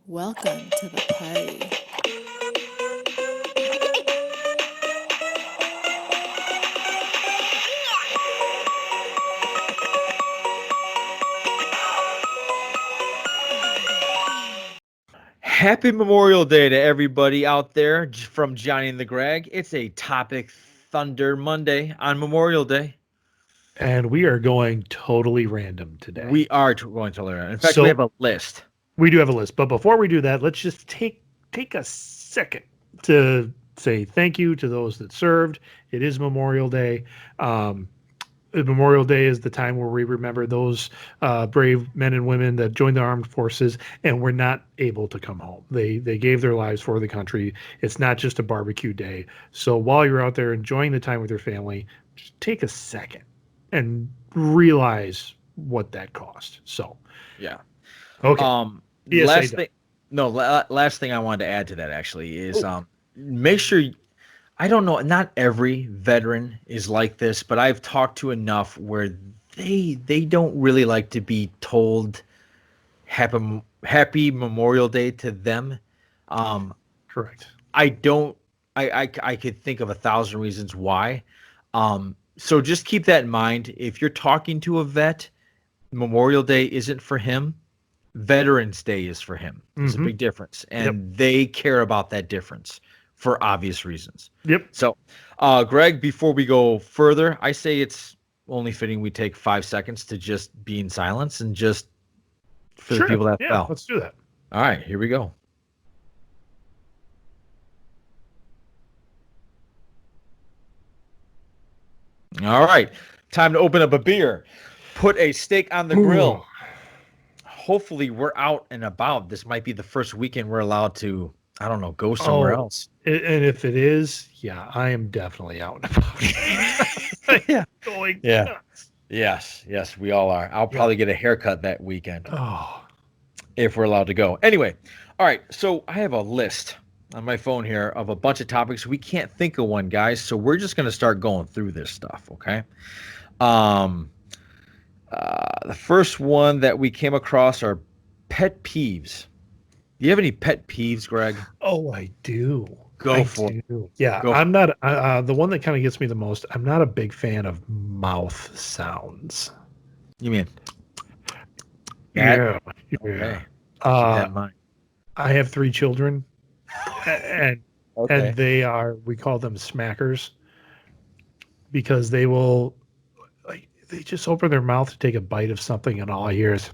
Welcome to the party. Happy Memorial Day to everybody out there from Johnny and TheGreg. It's a Topic Thunder Monday on Memorial Day. And we are going totally random today. We are going to learn. In fact, So we have a list. we do have a list, but before we do that, let's just take a second to say thank you to those that served. It is Memorial Day. Memorial Day is the time where we remember those brave men and women that joined the armed forces and were not able to come home. They gave their lives for the country. It's not just a barbecue day. So while you're out there enjoying the time with your family, just take a second and realize what that cost. So, Yeah. okay. Last thing I wanted to add to that actually is make sure I don't know, not every veteran is like this, but I've talked to enough where they don't really like to be told happy Memorial Day to them. Correct. I could think of 1,000 reasons why. So just keep that in mind. If you're talking to a vet, Memorial Day isn't for him. Veterans Day is for him. There's a big difference, and they care about that difference for obvious reasons. Yep. So, Greg, before we go further, I say it's only fitting we take 5 seconds to just be in silence and just for the people that fell. Let's do that. All right, here we go. All right, time to open up a beer. Put a steak on the grill. Hopefully, we're out and about. This might be the first weekend we're allowed to, I don't know, go somewhere else. And if it is, I am definitely out and about. Going nuts. Yes, we all are. I'll probably get a haircut that weekend. Oh. If we're allowed to go. Anyway, all right, so I have a list on my phone here of a bunch of topics. We can't think of one, guys, so we're just going to start going through this stuff, okay? The first one that we came across are pet peeves. Do you have any pet peeves, Greg? Oh, I do. Go for it. Yeah, I'm not. The one that kind of gets me the most, I'm not a big fan of mouth sounds. You mean? Yeah. Okay. Keep that in mind. I have 3 children, and we call them smackers, because they will, they just open their mouth to take a bite of something, and all I hear is,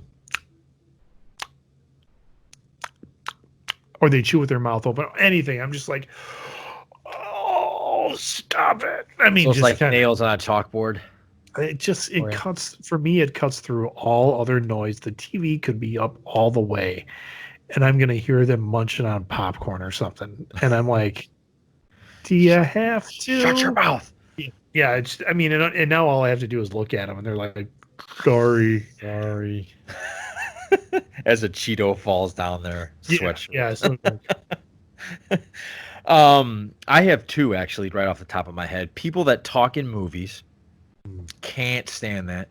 or they chew with their mouth open, anything. I'm just like, oh, stop it. I mean, so it's just like nails on a chalkboard. It cuts, for me, it cuts through all other noise. The TV could be up all the way, and I'm going to hear them munching on popcorn or something. And I'm like, do you have to? Shut your mouth. Yeah, and now all I have to do is look at them, and they're like, sorry. As a Cheeto falls down their sweatshirt. Yeah. So I have 2 actually right off the top of my head. People that talk in movies, can't stand that.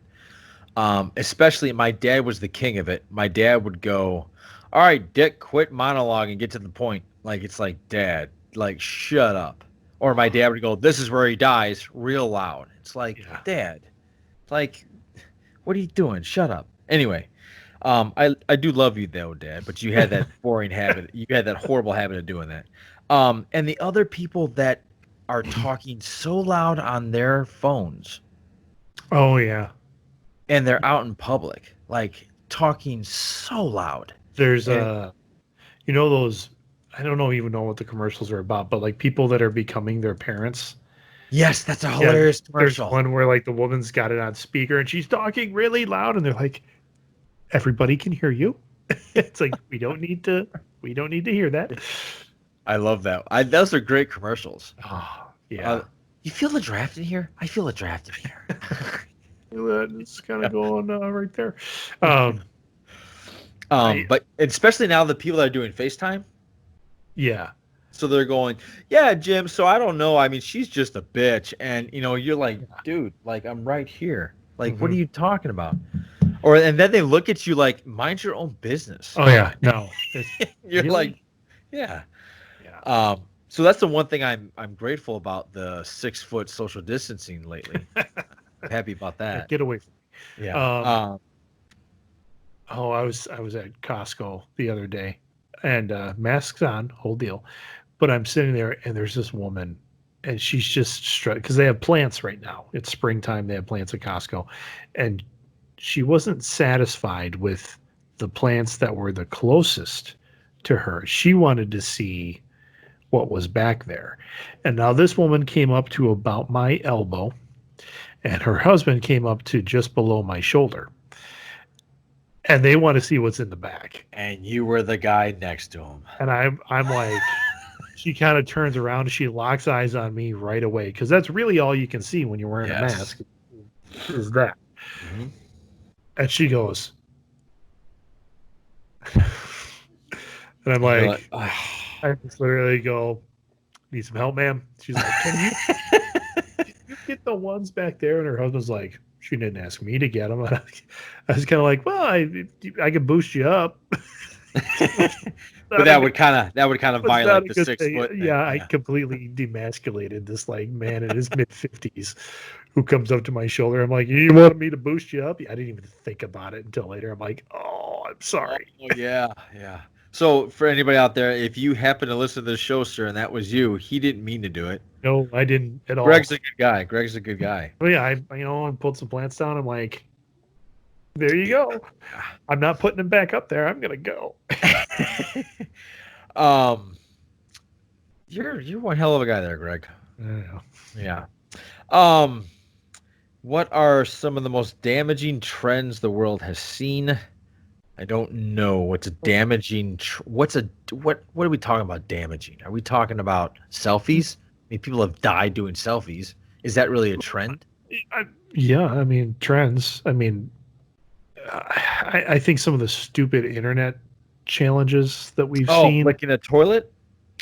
Especially my dad was the king of it. My dad would go, all right, Dick, quit monologue and get to the point. Like, it's like, Dad, like, shut up. Or my dad would go, this is where he dies, real loud. It's like, Dad, like, what are you doing? Shut up. Anyway, I do love you though, Dad, but you had that boring habit. You had that horrible habit of doing that. And the other people that are talking so loud on their phones. Oh, yeah. And they're out in public, like, talking so loud. There's those, I don't even know what the commercials are about, but like people that are becoming their parents. Yes, that's a hilarious commercial. There's one where like the woman's got it on speaker and she's talking really loud, and they're like, everybody can hear you. It's like, we don't need to hear that. I love that. Those are great commercials. Oh, yeah. You feel the draft in here? I feel a draft in here. It's kind of going right there. But especially now the people that are doing FaceTime. Yeah. So they're going, yeah, Jim. So I don't know. I mean, she's just a bitch. And, you're like, dude, like, I'm right here. Like, what are you talking about? and then they look at you like, mind your own business. Oh yeah, no. You're Really? like, yeah. Yeah. So that's the one thing I'm grateful about the 6 foot social distancing lately. I'm happy about Yeah, that. get away from me. Yeah. Oh, I was at Costco the other day, and masks on, whole deal. But I'm sitting there, and there's this woman, and she's just because they have plants right now. It's springtime. They have plants at Costco, and she wasn't satisfied with the plants that were the closest to her. She wanted to see what was back there. And now this woman came up to about my elbow, and her husband came up to just below my shoulder. And they want to see what's in the back. And you were the guy next to him. And I'm like, she kind of turns around and she locks eyes on me right away, because that's really all you can see when you're wearing a mask is that. Mm-hmm. And she goes, and I'm like, I just literally go, need some help, ma'am? She's like, can you get the ones back there? And her husband's like, she didn't ask me to get them. And I was kind of like, well, I could boost you up. But that would kind of violate the 6 foot. Yeah, I completely demasculated this like man in his mid-50s who comes up to my shoulder. I'm like, you wanted me to boost you up? I didn't even think about it until later. I'm like, oh, I'm sorry. Oh, yeah. So for anybody out there, if you happen to listen to the show, sir, and that was you, he didn't mean to do it. No, I didn't at all. Greg's a good guy. Oh yeah, I pulled some plants down. I'm like, there you go. I'm not putting them back up there. I'm gonna go. You're one hell of a guy there, Greg. Yeah. What are some of the most damaging trends the world has seen? I don't know what's a damaging. What are we talking about? Damaging? Are we talking about selfies? I mean, people have died doing selfies. Is that really a trend? Yeah, I mean trends. I mean, I think some of the stupid internet challenges that we've seen. Licking a toilet.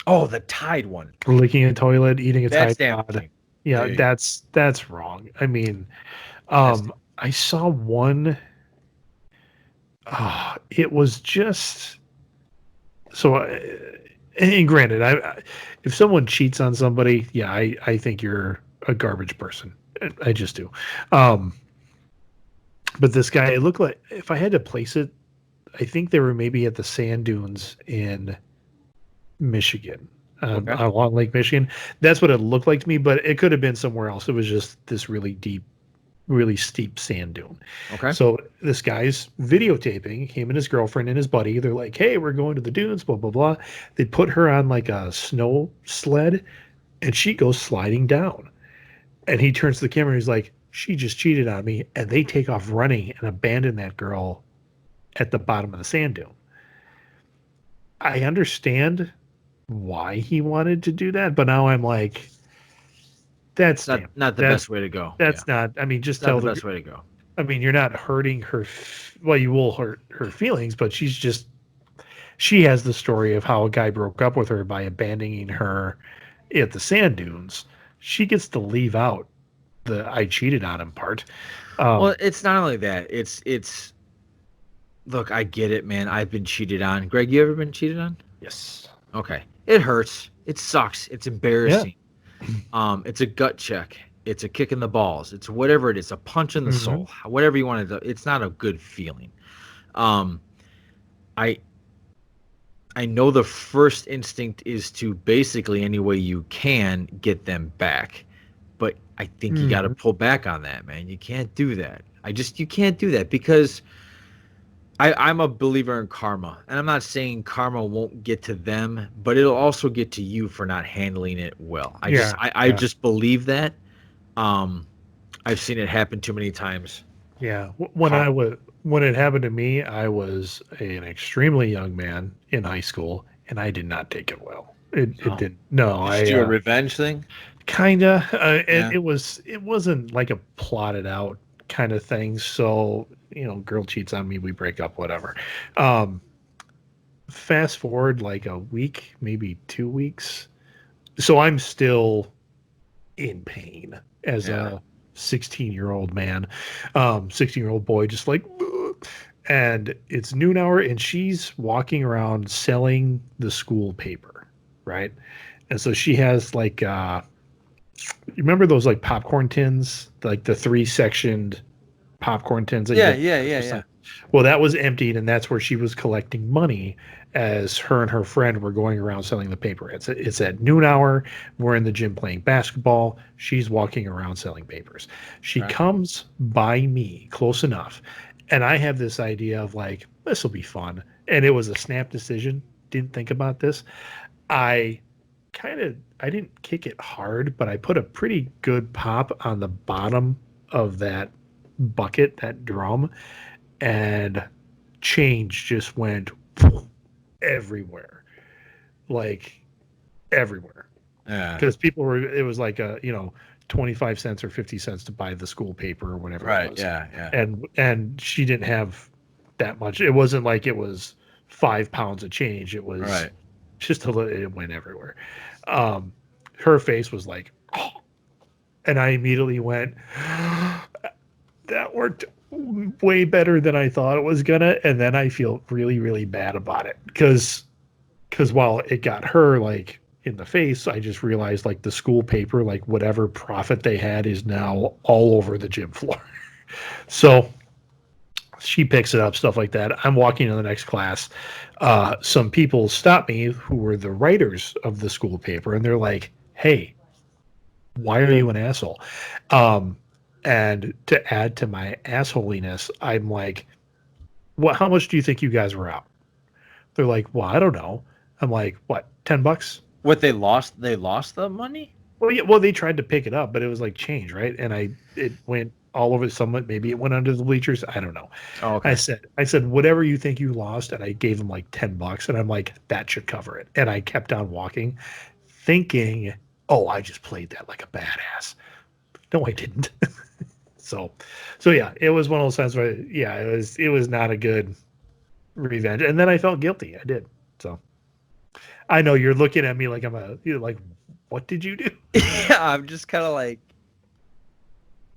Oh, the Tide one. Licking a toilet, eating a That's Tide pod. damaging. Yeah, that's wrong. I mean, I saw one. It was just so. And granted, if someone cheats on somebody, yeah, I think you're a garbage person. I just do. But this guy, it looked like, if I had to place it, I think they were maybe at the sand dunes in Michigan, along Lake Michigan. That's what it looked like to me, but it could have been somewhere else. It was just this really deep, really steep sand dune. Okay. So this guy's videotaping him and his girlfriend and his buddy. They're like, hey, we're going to the dunes, blah, blah, blah. They put her on like a snow sled and she goes sliding down. And he turns to the camera and he's like, she just cheated on me. And they take off running and abandon that girl at the bottom of the sand dune. I understand why he wanted to do that, but now I'm like, that's not the best way to go. That's not. I mean, just tell the best way to go. I mean, you're not hurting her. Well, you will hurt her feelings, but she has the story of how a guy broke up with her by abandoning her at the sand dunes. She gets to leave out the "I cheated on him" part. Well, it's not only that. It's. Look, I get it, man. I've been cheated on. Greg, you ever been cheated on? Yes. Okay. It hurts. It sucks. It's embarrassing. Yeah. It's a gut check. It's a kick in the balls. It's whatever it is, a punch in the soul, whatever you want to do. It's not a good feeling. I know the first instinct is to basically any way you can get them back, but I think you got to pull back on that, man. You can't do that. You can't do that because I'm a believer in karma, and I'm not saying karma won't get to them, but it'll also get to you for not handling it well. I just believe that. I've seen it happen too many times. Yeah. When it happened to me, I was an extremely young man in high school, and I did not take it well. It didn't. No, Did you do a revenge thing? Kinda. It wasn't like a plotted out kind of thing. So, girl cheats on me, we break up, whatever. Fast forward like a week, maybe 2 weeks. So I'm still in pain as a 16-year-old man, 16-year-old boy, just like, and it's noon hour, and she's walking around selling the school paper, right? And so she has like, you remember those like popcorn tins, like the 3-sectioned popcorn tins that you Yeah, get yeah, for yeah, Christmas? yeah. Well, that was emptied, and that's where she was collecting money as her and her friend were going around selling the paper. It's at noon hour. We're in the gym playing basketball. She's walking around selling papers. She Right. comes by me close enough, and I have this idea of like, this will be fun. And it was a snap decision. Didn't think about this. I I didn't kick it hard, but I put a pretty good pop on the bottom of that bucket, that drum, and change just went everywhere, like everywhere. Yeah. Because people were, it was like 25 cents or 50 cents to buy the school paper or whatever it Right. was. Yeah. Yeah. And she didn't have that much. It wasn't like it was 5 pounds of change. It was Right. just a little, it went everywhere. Um, Her face was like, oh, and I immediately went, that worked way better than I thought it was gonna. And then I feel really, really bad about it because while it got her like in the face, I just realized like the school paper, like whatever profit they had is now all over the gym floor. So she picks it up, stuff like that. I'm walking to the next class. Some people stop me who were the writers of the school paper, and they're like, "Hey, why are you an asshole?" Um, and to add to my assholiness, I'm like, "What? How much do you think you guys were out?" They're like, "Well, I don't know." I'm like, "What? $10?" What they lost? They lost the money. Well, yeah. Well, they tried to pick it up, but it was like change, right? And it went all over. Somewhat, maybe it went under the bleachers. I don't know. Oh, I okay. said, whatever you think you lost, and I gave him like $10, and I'm like, that should cover it. And I kept on walking, thinking, oh, I just played that like a badass. No, I didn't. so, so yeah, it was one of those times where, yeah, it was not a good revenge, and then I felt guilty. I did. So I know you're looking at me like you're like, what did you do? Yeah, I'm just kind of like,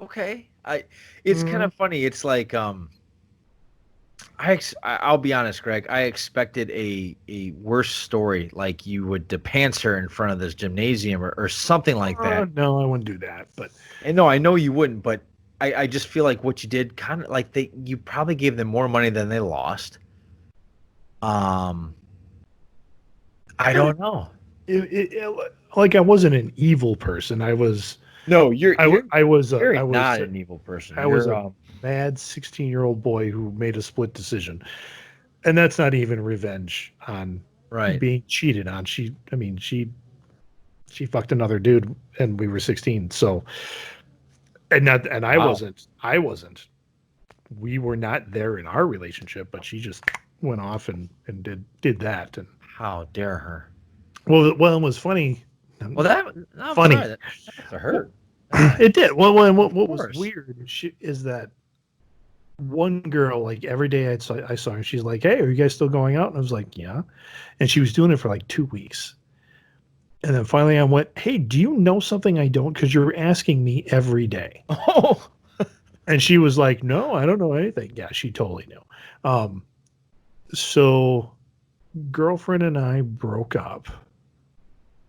okay. It's kind of funny. It's like, I'll be honest, Greg. I expected a worse story, like you would depants her in front of this gymnasium or something like that. No, I wouldn't do that. But And no, I know you wouldn't, but I just feel like what you did kind of like you probably gave them more money than they lost. Um, I don't know. like I wasn't an evil person. I was. No, you're I was. you're not an evil person. I was You're a mad 16-year-old boy who made a split decision, and that's not even revenge on right. being cheated on. I mean, she fucked another dude, and we were 16. So, and I Wow. wasn't. I wasn't. We were not there in our relationship, but she just went off and did that. And How dare her? well, it was funny. Well, I'm Funny. sorry, that has to hurt. It did. Well, what was course. weird is that one girl, like every day I saw her, she's like, "Hey, are you guys still going out?" And I was like, "Yeah," and she was doing it for like 2 weeks, and then finally I went, "Hey, do you know something I don't? Because you're asking me every day." Oh, And she was like, "No, I don't know anything." Yeah, she totally knew. So girlfriend and I broke up,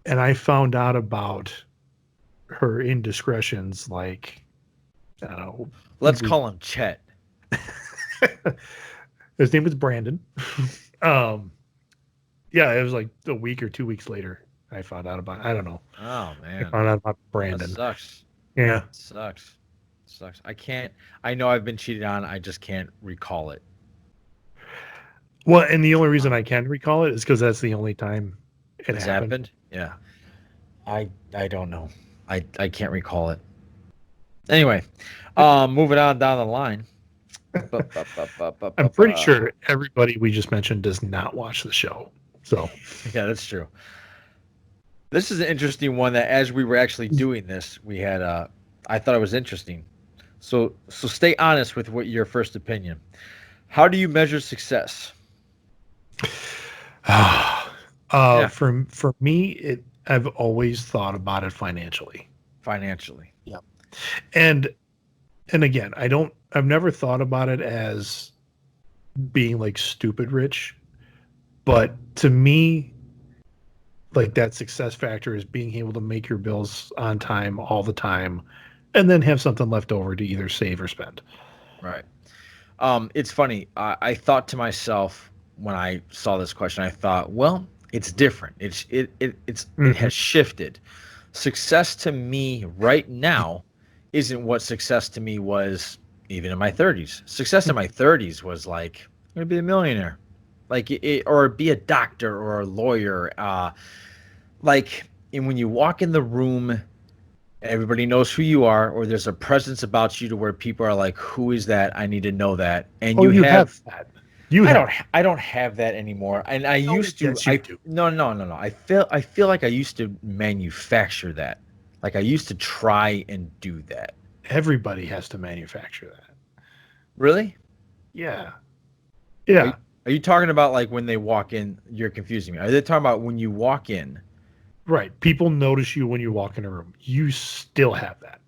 and I found out about her indiscretions like, I don't know. let's call him Chet. His name was Brandon. Yeah, it was like a week or 2 weeks later I found out about. I don't know. Oh I man, found out about that Brandon. sucks. Yeah. Sucks. I can't. I know I've been cheated on. I just can't recall it. Well, and the only reason I can recall it is because that's the only time it It's happened. Yeah. I don't know. I can't recall it. Anyway, moving on down the line. I'm pretty sure everybody we just mentioned does not watch the show. So Yeah, that's true. This is an interesting one that as we were actually doing this, we had I thought it was interesting. So stay honest with what your first opinion. How do you measure success? Yeah. For me, I've always thought about it financially. Financially. And again, I've never thought about it as being like stupid rich, but to me, like that success factor is being able to make your bills on time all the time, and then have something left over to either save or spend. Right. It's funny. I thought to myself when I saw this question, I thought, well, it's different. It Mhm. has shifted. Success to me right now isn't what success to me was even in my 30s. Success in my 30s was like I'm gonna be a millionaire, like or be a doctor or a lawyer. And when you walk in the room, everybody knows who you are, or there's a presence about you to where people are like, "Who is that? I need to know that." And Oh, you you have have that. You have. I don't have that anymore. And I Oh, used to yes, you do. no. I feel like I used to manufacture that. Like I used to try and do that. Everybody has to manufacture that. Really? Yeah. Are Yeah. you, are you talking about like when they walk in, you're confusing me. Are they talking about when you walk in? Right. People notice you when you walk in a room. You still have that.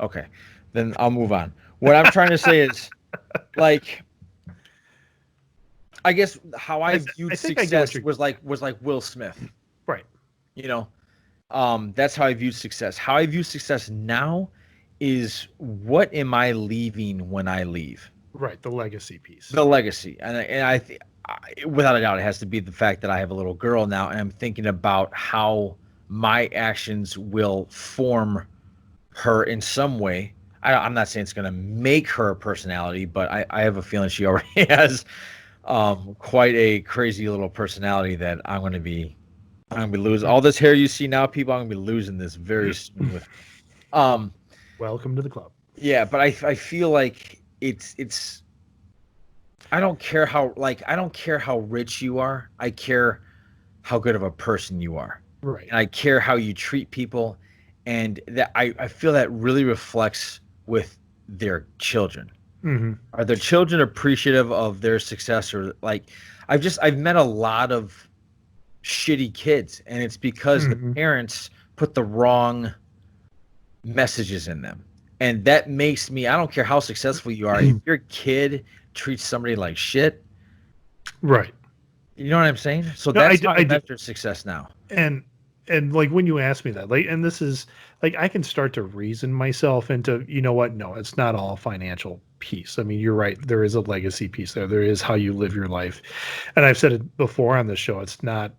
Okay. Then I'll move on. What I'm trying to say is like I guess how I I viewed think I get what success you're was like Will Smith, right. you know. That's how I viewed success. How I view success now is what am I leaving when I leave? Right. The legacy piece. The legacy, without a doubt, it has to be the fact that I have a little girl now, and I'm thinking about how my actions will form her in some way. I'm not saying it's going to make her a personality, but I have a feeling she already has quite a crazy little personality that I'm gonna be losing all this hair you see now, people. I'm gonna be losing this very soon with me. Um, Welcome to the club. yeah, but I feel like it's I don't care how rich you are. I care how good of a person you are. Right. And I care how you treat people. And that I feel that really reflects with their children. Hmm. Are their children appreciative of their success or like I've met a lot of shitty kids and it's because the Hmm. parents put the wrong messages in them. And that makes me I don't care how successful you are, if your kid treats somebody like shit, Right. you know what I'm saying? So No, that's how I I do. measure success now. And like when you ask me that, like, and this is like I can start to reason myself into, you know what? No, it's not all financial piece. I mean, you're right. There is a legacy piece there. There is how you live your life. And I've said it before on the show. It's not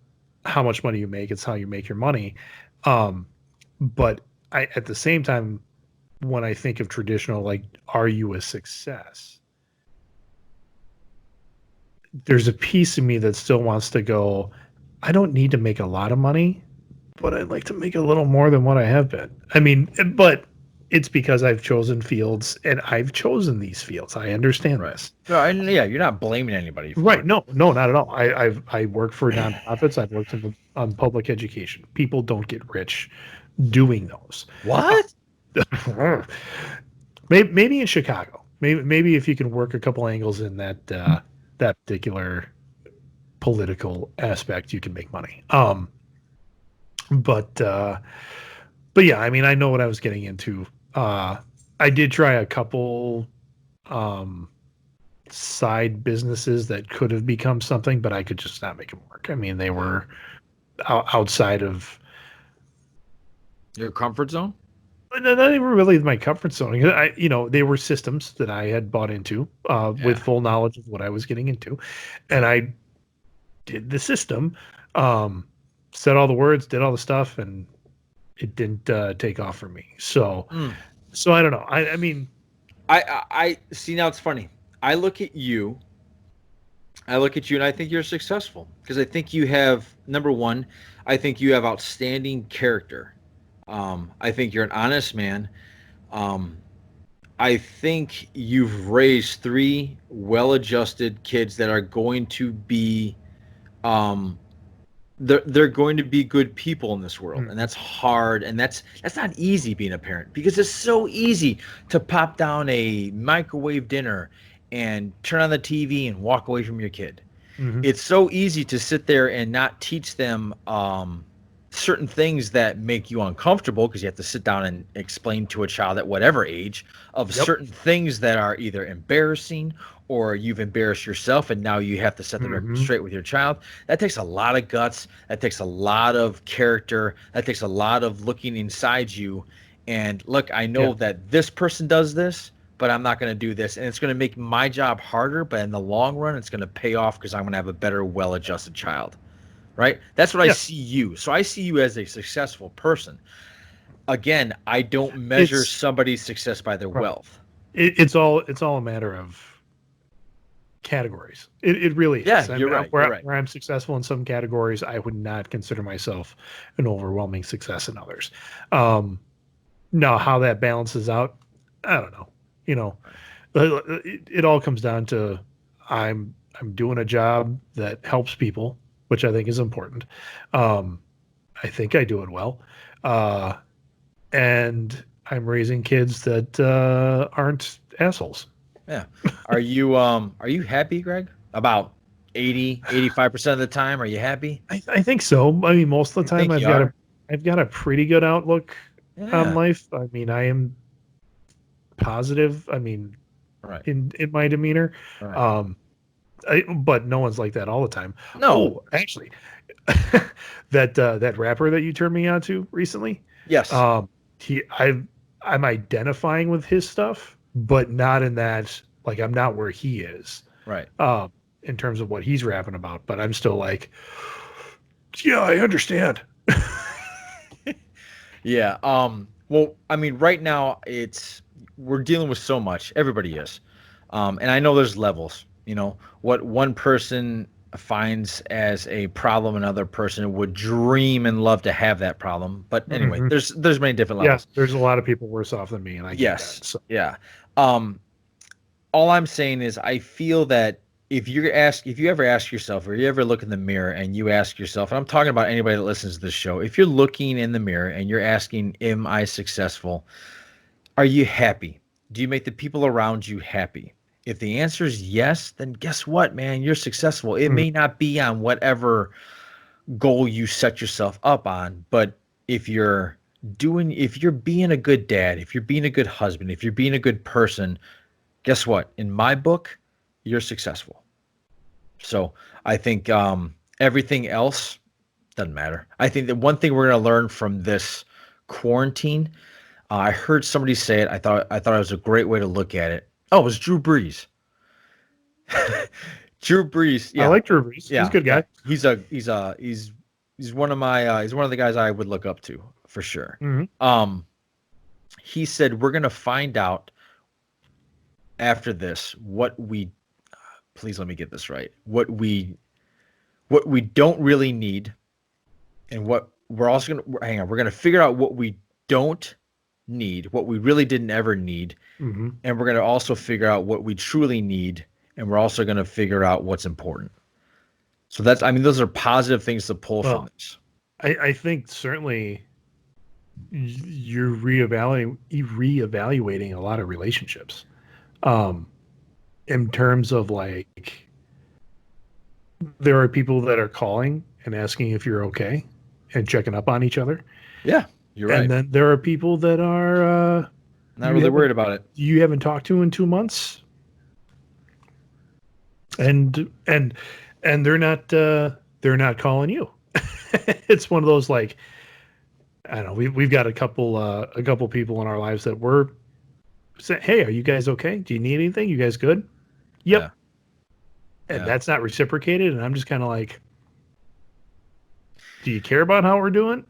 how much money you make, it's how you make your money. Um, but I at the same time, when I think of traditional, like, are you a success? There's a piece of me that still wants to go, I don't need to make a lot of money, but I'd like to make a little more than what I have been. I mean, but it's because I've chosen fields and I've chosen these fields. I understand Right. this. No, and yeah, you're not blaming anybody for Right. it. No, no, not at all. I work for nonprofits. I've worked in on public education. People don't get rich doing those. What? Maybe in Chicago. Maybe if you can work a couple angles in that particular political aspect, you can make money. But yeah, I mean, I know what I was getting into. I did try a couple um, side businesses that could have become something, but I could just not make them work. I mean, they were outside of Your comfort zone? not even really my comfort zone. They were systems that I had bought into with Yeah. full knowledge of what I was getting into, and I did the system, um, said all the words, did all the stuff, and it didn't take off for me. Mm. So I don't know. I mean, I see now it's funny. I look at you I look at you and I think you're successful because I think you have number one, I think you have outstanding character. I think you're an honest man. Um, I think you've raised three well-adjusted kids that are going to be, um, they're going to be good people in this world, and mm, that's hard, and that's not easy being a parent because it's so easy to pop down a microwave dinner and turn on the TV and walk away from your kid. mhm. It's so easy to sit there and not teach them certain things that make you uncomfortable because you have to sit down and explain to a child at whatever age of Yep. certain things that are either embarrassing or you've embarrassed yourself and now you have to set the record straight with your child. That takes a lot of guts. That takes a lot of character. That takes a lot of looking inside you. And look, I know that this person does this, but I'm not going to do this. And it's going to make my job harder, but in the long run, it's going to pay off because I'm going to have a better, well-adjusted child. Right? That's what I see you. So I see you as a successful person. Again, I don't measure somebody's success by their wealth. It's all a matter of categories. It really is. Yeah, you're right. Where I'm successful in some categories, I would not consider myself an overwhelming success in others. Now, how that balances out, I don't know. You know, it all comes down to I'm doing a job that helps people, which I think is important. I think I do it well. And I'm raising kids that aren't assholes. Yeah. Are you happy, Greg? About 85% of the time, are you happy? I think so. I mean, most of the time I've got a pretty good outlook on life. I mean, I am positive. I mean, in my demeanor. Right. But no one's like that all the time. No, actually, that rapper that you turned me on to recently. Yes. I'm identifying with his stuff, but not in that, like, I'm not where he is. Right. In terms of what he's rapping about, but I'm still like, yeah, I understand. Yeah. Well, I mean, right now we're dealing with so much. Everybody is. And I know there's levels, you know, what one person finds as a problem, another person would dream and love to have that problem. But anyway, there's many different levels. Yes, there's a lot of people worse off than me, and I get that. So. Yeah. All I'm saying is I feel that if you ever ask yourself, or you ever look in the mirror and you ask yourself, and I'm talking about anybody that listens to this show, if you're looking in the mirror and you're asking, am I successful? Are you happy? Do you make the people around you happy? If the answer is yes, then guess what, man? You're successful. It may not be on whatever goal you set yourself up on, but if you're being a good dad, if you're being a good husband, if you're being a good person, guess what? In my book, you're successful. So I think everything else doesn't matter. I think that one thing we're going to learn from this quarantine, I heard somebody say it. I thought it was a great way to look at it. Oh, it was Drew Brees. Drew Brees. Yeah. I like Drew Brees. Yeah, he's a good guy. He's one of my he's one of the guys I would look up to for sure. He said we're gonna find out after this what we please let me get this right. What we don't really need, and what we're also gonna we're gonna figure out what we don't need, what we really didn't ever need, and we're going to also figure out what we truly need, and we're also going to figure out what's important. So those are positive things to pull from this. I think certainly you're reevaluating a lot of relationships, in terms of, like, there are people that are calling and asking if you're okay and checking up on each other. Yeah. You're right. And then there are people that are not really worried about it. You haven't talked to in 2 months, and they're not calling you. It's one of those, like, I don't know. We've got a couple people in our lives that were saying, "Hey, are you guys okay? Do you need anything? You guys good?" Yep. Yeah. And that's not reciprocated, and I'm just kind of like, "Do you care about how we're doing?"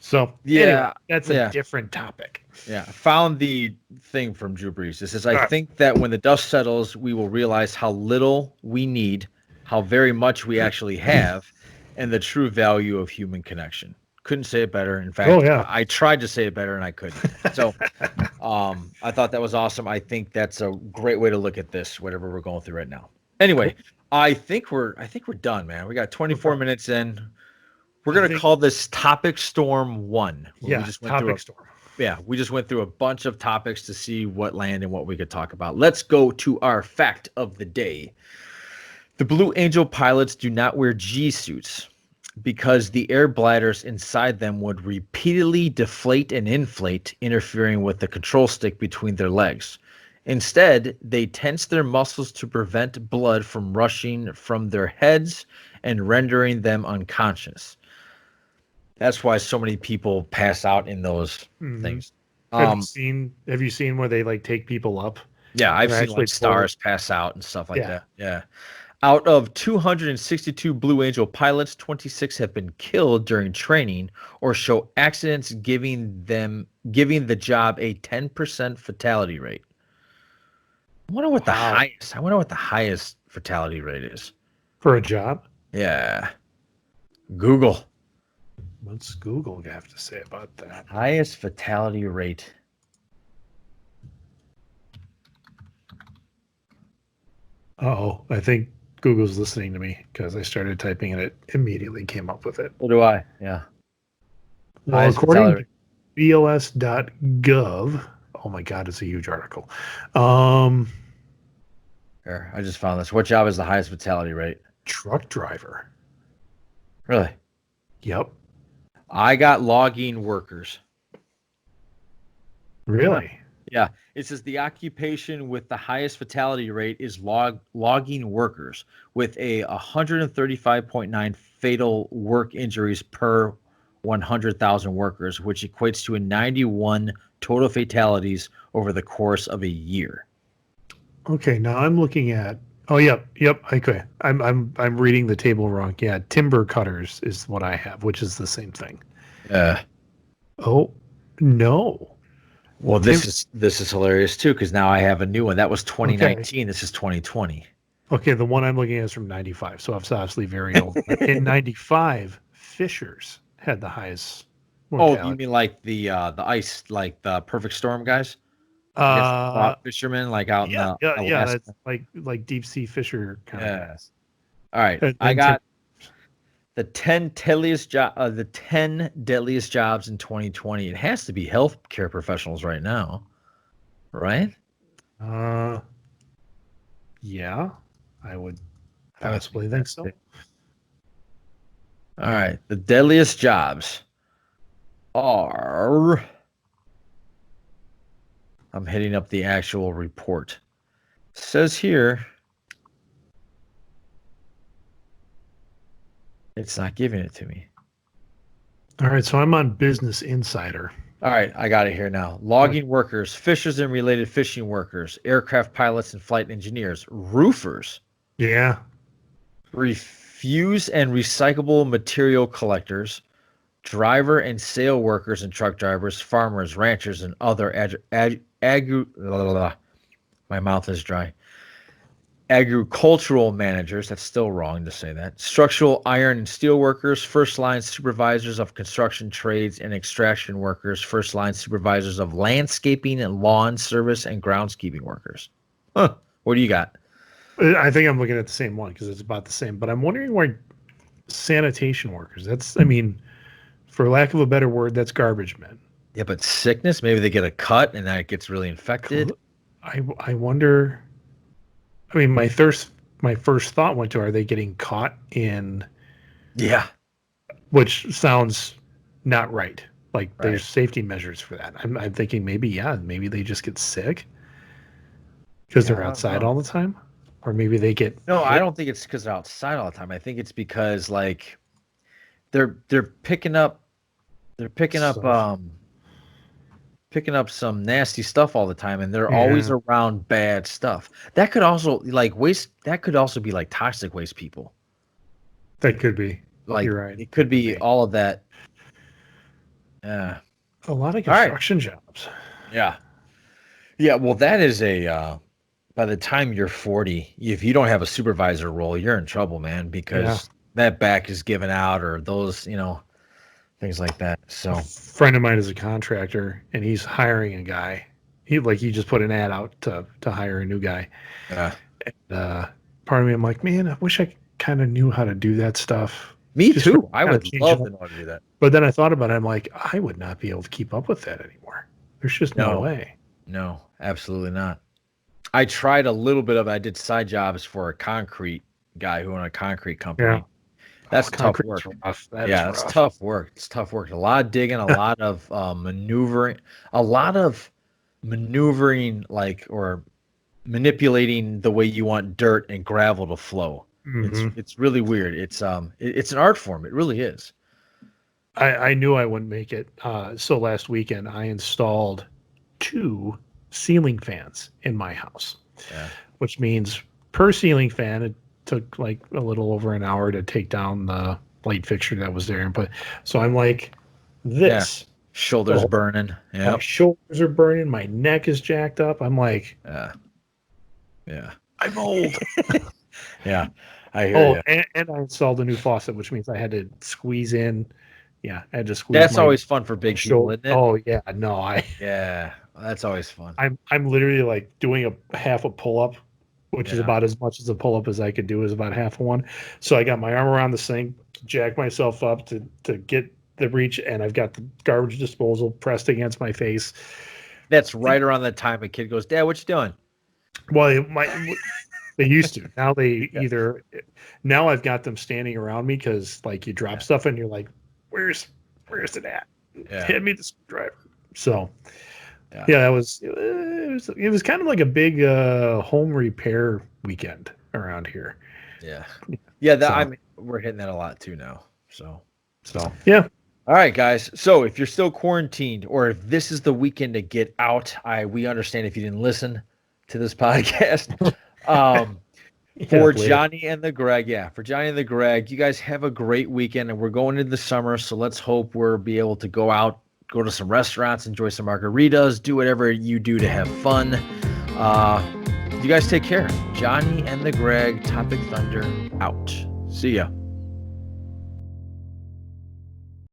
So anyway, that's a different topic. Yeah, I found the thing from Drew Brees. It says, I think that when the dust settles, we will realize how little we need, how very much we actually have, and the true value of human connection. Couldn't say it better. In fact, I tried to say it better and I couldn't. So I thought that was awesome. I think that's a great way to look at this, whatever we're going through right now. Anyway, I think we're done, man. We got 24 minutes in. We're going to call this Topic Storm 1. Yeah, Topic Storm. Yeah, we just went through a bunch of topics to see what land and what we could talk about. Let's go to our fact of the day. The Blue Angel pilots do not wear G-suits because the air bladders inside them would repeatedly deflate and inflate, interfering with the control stick between their legs. Instead, they tense their muscles to prevent blood from rushing from their heads and rendering them unconscious. That's why so many people pass out in those things. Have you seen where they like take people up? Yeah, I've They're seen actually like stars pass out and stuff like Yeah. that. Yeah. Out of 262 Blue Angel pilots, 26 have been killed during training or show accidents giving the job a 10% fatality rate. I wonder what the highest fatality rate is. For a job? Yeah. Google. What's Google have to say about that? Highest fatality rate. Oh, I think Google's listening to me because I started typing and it immediately came up with it. So do I. Yeah. Well, Highest according fatality to BLS.gov, oh my God, it's a huge article. Here, I just found this. What job is the highest fatality rate? Truck driver. Really? Yep. I got logging workers. Really? Yeah. It says the occupation with the highest fatality rate is logging workers with a 135.9 fatal work injuries per 100,000 workers, which equates to a 91 total fatalities over the course of a year. Okay, now I'm looking at. Oh, yep. Okay, I'm reading the table wrong. Yeah, timber cutters is what I have, which is the same thing. Oh no. Well, this is hilarious too, because now I have a new one. That was 2019. Okay. This is 2020. Okay, the one I'm looking at is from 95, so it's obviously very old. But in 95, fishers had the highest mortality. Oh, you mean like the ice, like the Perfect Storm guys? Fishermen, like out in yeah, Alaska. that's like deep sea fisher kind of guys. All right, I got the 10 deadliest jobs in 2020. It has to be healthcare professionals right now, right? Yeah, I would possibly think so. All right, the deadliest jobs are. I'm hitting up the actual report. It says here. It's not giving it to me. All right, so I'm on Business Insider. All right, I got it here now. Logging workers, fishers and related fishing workers, aircraft pilots and flight engineers, roofers. Yeah. Refuse and recyclable material collectors, driver and sale workers and truck drivers, farmers, ranchers, and other my mouth is dry. Agricultural managers, that's still wrong to say that. Structural iron and steel workers, first line supervisors of construction trades and extraction workers, first line supervisors of landscaping and lawn service and groundskeeping workers. Huh. What do you got? I think I'm looking at the same one because it's about the same, but I'm wondering why sanitation workers, I mean, for lack of a better word, that's garbage men. Yeah, but sickness, maybe they get a cut and then it gets really infected. I wonder. I mean, my first thought went to, are they getting caught in? Yeah. Which sounds not right. Like there's safety measures for that. I'm thinking maybe they just get sick because they're outside all the time, or maybe they get. No, hit. I don't think it's because they're outside all the time. I think it's because like they're picking up some nasty stuff all the time, and they're always around bad stuff. That could also like waste. That could also be like toxic waste people. That could be. Like, you're right. It could be all of that. Yeah. A lot of construction jobs. Yeah. Yeah. Well, that is by the time you're 40, if you don't have a supervisor role, you're in trouble, man, because that back is given out, or those, things like that. So a friend of mine is a contractor and he's hiring a guy. He just put an ad out to hire a new guy. Yeah. And, part of me, I'm like, man, I wish I kind of knew how to do that stuff. Me too. I would love to know how to do that. But then I thought about it. I'm like, I would not be able to keep up with that anymore. There's just no way. No, absolutely not. I tried a little bit of it. I did side jobs for a concrete guy who owned a concrete company. Yeah. That's tough work. It's tough work. It's tough work. A lot of digging, a lot of maneuvering, like, or manipulating the way you want dirt and gravel to flow. Mhm. It's really weird. It's an art form. It really is. I knew I wouldn't make it. So last weekend I installed 2 ceiling fans in my house, Yeah. which means per ceiling fan, it took like a little over an hour to take down the light fixture that was there and put. So I'm like this. Shoulders Oh, burning. my Yep. shoulders are burning. My neck is jacked up. I'm like, Yeah. Yeah. I'm old. Yeah. I hear Oh, you. and I installed a new faucet, which means I had to squeeze in. Yeah, I had to squeeze That's my always fun for big people, shoulder. isn't it? Oh yeah, no, Yeah. That's always fun. I'm literally like doing a half a pull up, which is Yeah. about as much as a pull up as I could do, is about half of one. So I got my arm around the sink, jack myself up to get the reach, and I've got the garbage disposal pressed against my face. That's right around the time a kid goes, Dad, what you doing? Well, they used to. Now they Yeah. either now I've got them standing around me because like you drop stuff and you're like, where's it at? Yeah. Hit me the screwdriver. So Yeah. yeah, it was kind of like a big home repair weekend around here. Yeah. Yeah. So- We're hitting that a lot too now. So Yeah. all right, guys. So if you're still quarantined or if this is the weekend to get out, we understand if you didn't listen to this podcast. For later. Johnny and the Greg, for Johnny and the Greg, you guys have a great weekend, and we're going into the summer, so let's hope we'll be able to go out, go to some restaurants, enjoy some margaritas, do whatever you do to have fun. You guys take care. Johnny and the Greg, Topic Thunder, out. See ya.